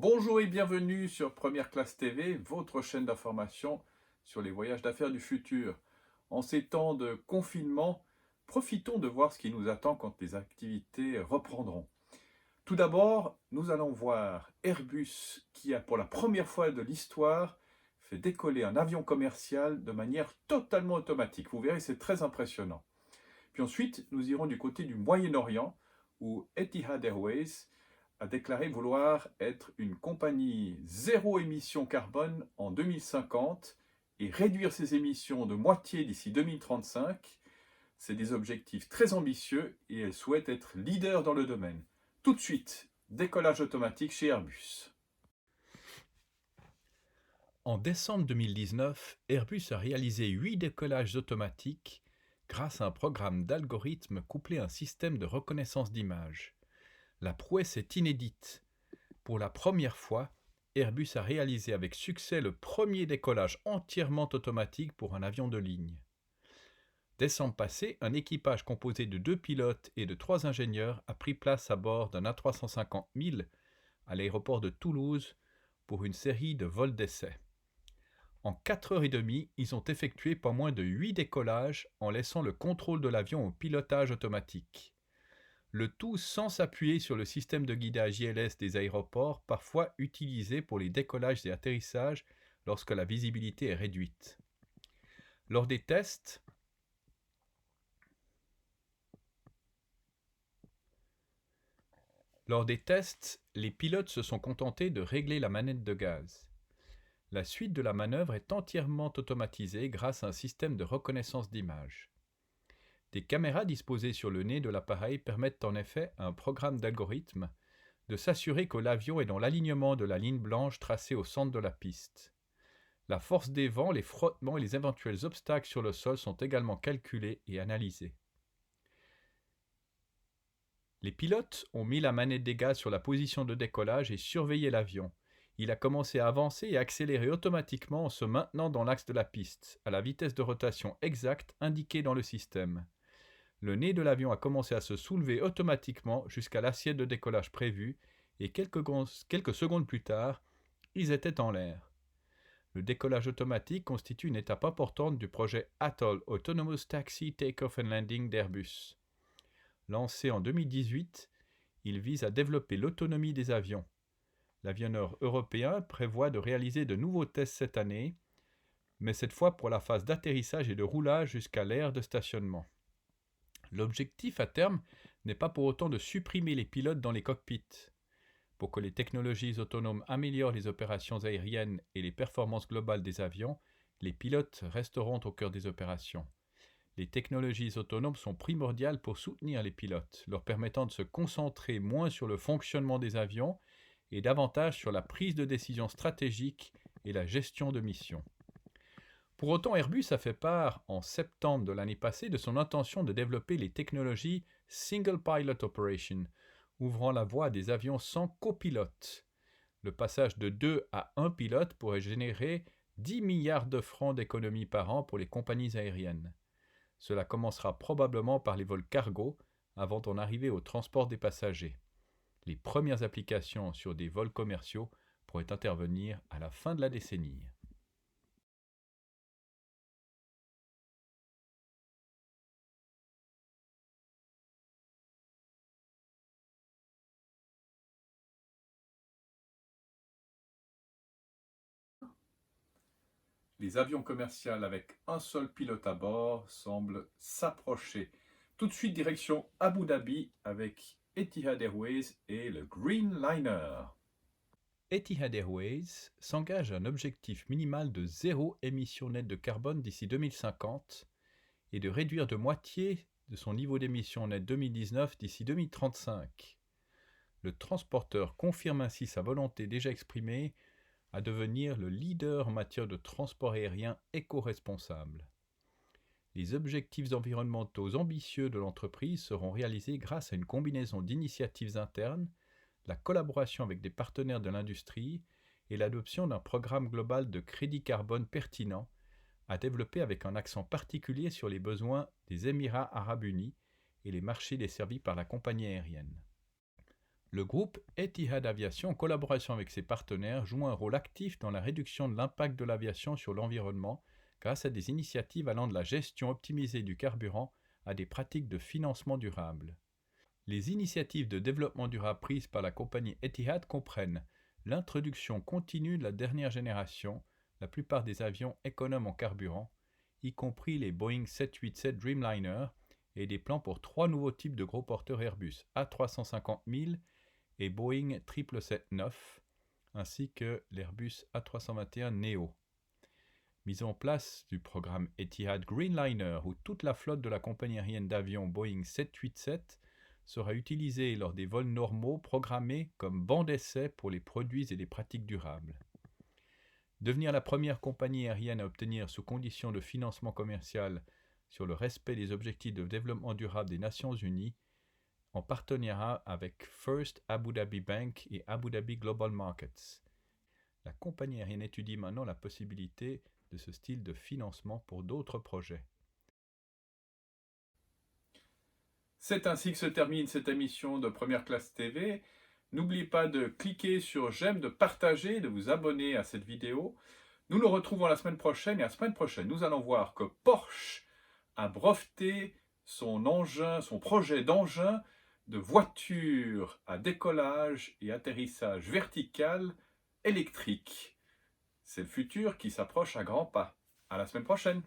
Bonjour et bienvenue sur Première Classe TV, votre chaîne d'information sur les voyages d'affaires du futur. En ces temps de confinement, profitons de voir ce qui nous attend quand les activités reprendront. Tout d'abord, nous allons voir Airbus qui a pour la première fois de l'histoire fait décoller un avion commercial de manière totalement automatique. Vous verrez, c'est très impressionnant. Puis ensuite, nous irons du côté du Moyen-Orient où Etihad Airways a déclaré vouloir être une compagnie zéro émission carbone en 2050 et réduire ses émissions de moitié d'ici 2035. C'est des objectifs très ambitieux et elle souhaite être leader dans le domaine. Tout de suite, décollage automatique chez Airbus. En décembre 2019, Airbus a réalisé 8 décollages automatiques grâce à un programme d'algorithmes couplé à un système de reconnaissance d'images. La prouesse est inédite. Pour la première fois, Airbus a réalisé avec succès le premier décollage entièrement automatique pour un avion de ligne. Décembre passé, un équipage composé de 2 pilotes et de 3 ingénieurs a pris place à bord d'un A350 1000 à l'aéroport de Toulouse pour une série de vols d'essai. En 4h30, ils ont effectué pas moins de 8 décollages en laissant le contrôle de l'avion au pilotage automatique. Le tout sans s'appuyer sur le système de guidage ILS des aéroports, parfois utilisé pour les décollages et atterrissages lorsque la visibilité est réduite. Lors des tests, les pilotes se sont contentés de régler la manette de gaz. La suite de la manœuvre est entièrement automatisée grâce à un système de reconnaissance d'images. Des caméras disposées sur le nez de l'appareil permettent en effet à un programme d'algorithme de s'assurer que l'avion est dans l'alignement de la ligne blanche tracée au centre de la piste. La force des vents, les frottements et les éventuels obstacles sur le sol sont également calculés et analysés. Les pilotes ont mis la manette des gaz sur la position de décollage et surveillé l'avion. Il a commencé à avancer et accélérer automatiquement en se maintenant dans l'axe de la piste, à la vitesse de rotation exacte indiquée dans le système. Le nez de l'avion a commencé à se soulever automatiquement jusqu'à l'assiette de décollage prévue et quelques secondes plus tard, ils étaient en l'air. Le décollage automatique constitue une étape importante du projet ATOL Autonomous Taxi Takeoff and Landing d'Airbus. Lancé en 2018, il vise à développer l'autonomie des avions. L'avionneur européen prévoit de réaliser de nouveaux tests cette année, mais cette fois pour la phase d'atterrissage et de roulage jusqu'à l'aire de stationnement. L'objectif à terme n'est pas pour autant de supprimer les pilotes dans les cockpits. Pour que les technologies autonomes améliorent les opérations aériennes et les performances globales des avions, les pilotes resteront au cœur des opérations. Les technologies autonomes sont primordiales pour soutenir les pilotes, leur permettant de se concentrer moins sur le fonctionnement des avions et davantage sur la prise de décision stratégique et la gestion de mission. Pour autant, Airbus a fait part, en septembre de l'année passée, de son intention de développer les technologies Single Pilot Operation, ouvrant la voie à des avions sans copilote. Le passage de 2 à 1 pilote pourrait générer 10 milliards de francs d'économies par an pour les compagnies aériennes. Cela commencera probablement par les vols cargo, avant d'en arriver au transport des passagers. Les premières applications sur des vols commerciaux pourraient intervenir à la fin de la décennie. Les avions commerciaux avec un seul pilote à bord semblent s'approcher. Tout de suite, direction Abu Dhabi avec Etihad Airways et le Green Liner. Etihad Airways s'engage à un objectif minimal de zéro émission nette de carbone d'ici 2050 et de réduire de moitié de son niveau d'émission nette 2019 d'ici 2035. Le transporteur confirme ainsi sa volonté déjà exprimée à devenir le leader en matière de transport aérien éco-responsable. Les objectifs environnementaux ambitieux de l'entreprise seront réalisés grâce à une combinaison d'initiatives internes, la collaboration avec des partenaires de l'industrie et l'adoption d'un programme global de crédit carbone pertinent à développer avec un accent particulier sur les besoins des Émirats arabes unis et les marchés desservis par la compagnie aérienne. Le groupe Etihad Aviation, en collaboration avec ses partenaires, joue un rôle actif dans la réduction de l'impact de l'aviation sur l'environnement grâce à des initiatives allant de la gestion optimisée du carburant à des pratiques de financement durable. Les initiatives de développement durable prises par la compagnie Etihad comprennent l'introduction continue de la dernière génération, la plupart des avions économes en carburant, y compris les Boeing 787 Dreamliner, et des plans pour 3 nouveaux types de gros porteurs Airbus A350 000 et Boeing 777-9, ainsi que l'Airbus A321 Neo. Mise en place du programme Etihad Greenliner, où toute la flotte de la compagnie aérienne d'avions Boeing 787 sera utilisée lors des vols normaux programmés comme banc d'essai pour les produits et les pratiques durables. Devenir la première compagnie aérienne à obtenir sous conditions de financement commercial sur le respect des objectifs de développement durable des Nations Unies, en partenariat avec First Abu Dhabi Bank et Abu Dhabi Global Markets. La compagnie aérienne étudie maintenant la possibilité de ce style de financement pour d'autres projets. C'est ainsi que se termine cette émission de Première Classe TV. N'oubliez pas de cliquer sur j'aime, de partager, de vous abonner à cette vidéo. Nous nous retrouvons la semaine prochaine et la semaine prochaine, nous allons voir que Porsche a breveté son projet d'engin de voiture à décollage et atterrissage vertical électrique. C'est le futur qui s'approche à grands pas. À la semaine prochaine.